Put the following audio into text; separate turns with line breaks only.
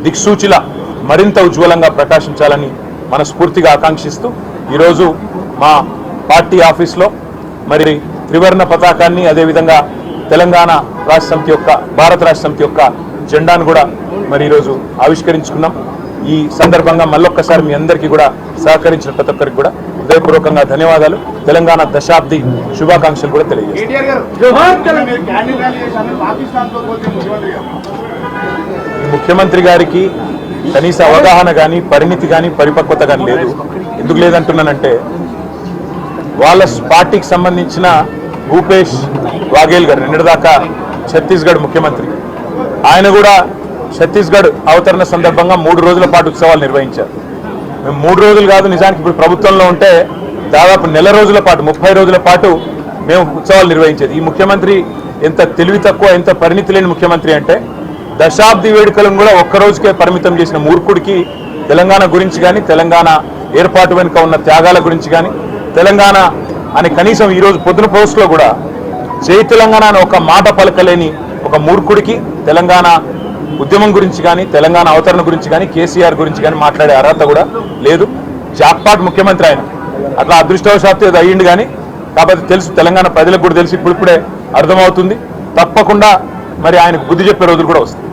దిక్సూచిలా మరింత ఉజ్వలంగా ప్రకాశించాలని మనస్ఫూర్తిగా ఆకాంక్షిస్తూ ఈరోజు మా పార్టీ ఆఫీస్లో మరి త్రివర్ణ పతాకాన్ని అదేవిధంగా తెలంగాణ రాష్ట్ర సమితి యొక్క భారత రాష్ట్ర సమితి యొక్క జెండాను కూడా మరి ఈరోజు ఆవిష్కరించుకున్నాం. ఈ సందర్భంగా మళ్ళొక్కసారి మీ అందరికీ కూడా సహకరించిన ప్రతి ఒక్కరికి కూడా హృదయపూర్వకంగా ధన్యవాదాలు, తెలంగాణ దశాబ్ది శుభాకాంక్షలు కూడా ముఖ్యమంత్రి గారికి కనీస అవగాహన కానీ పరిణితి కానీ పరిపక్వత కానీ లేదు. ఎందుకు లేదంటున్నానంటే వాళ్ళ పార్టీకి సంబంధించిన భూపేష్ వాఘేల్ గారు నిన్నటిదాకా ఛత్తీస్గఢ్ ముఖ్యమంత్రి, ఆయన కూడా ఛత్తీస్గఢ్ అవతరణ సందర్భంగా 3 రోజుల పాటు ఉత్సవాలు నిర్వహించారు. మేము 3 రోజులు కాదు, నిజానికి ఇప్పుడు ప్రభుత్వంలో ఉంటే దాదాపు నెల రోజుల పాటు 30 రోజుల పాటు మేము ఉత్సవాలు నిర్వహించేది. ఈ ముఖ్యమంత్రి ఎంత తెలివి తక్కువ, ఎంత పరిణితి లేని ముఖ్యమంత్రి అంటే దశాబ్ది వేడుకలను కూడా ఒక్కరోజుకే పరిమితం చేసిన మూర్ఖుడికి తెలంగాణ గురించి కానీ, తెలంగాణ ఏర్పాటు వెనుక ఉన్న త్యాగాల గురించి కానీ, తెలంగాణ అని కనీసం ఈరోజు పొద్దున పోస్టులో కూడా జై తెలంగాణ అని ఒక మాట పలకలేని ఒక మూర్ఖుడికి తెలంగాణ ఉద్యమం గురించి కానీ, తెలంగాణ అవతరణ గురించి కానీ, కేసీఆర్ గురించి కానీ మాట్లాడే అర్హత కూడా లేదు. జాక్పాట్ ముఖ్యమంత్రి ఆయన, అట్లా అదృష్టవశాత్తు ఏదో అయ్యిండు కానీ కాబట్టి తెలుసు, తెలంగాణ ప్రజలకు కూడా తెలిసి ఇప్పుడిప్పుడే అర్థమవుతుంది. తప్పకుండా మరి ఆయనకు బుద్ధి చెప్పే రోజులు కూడా వస్తాయి.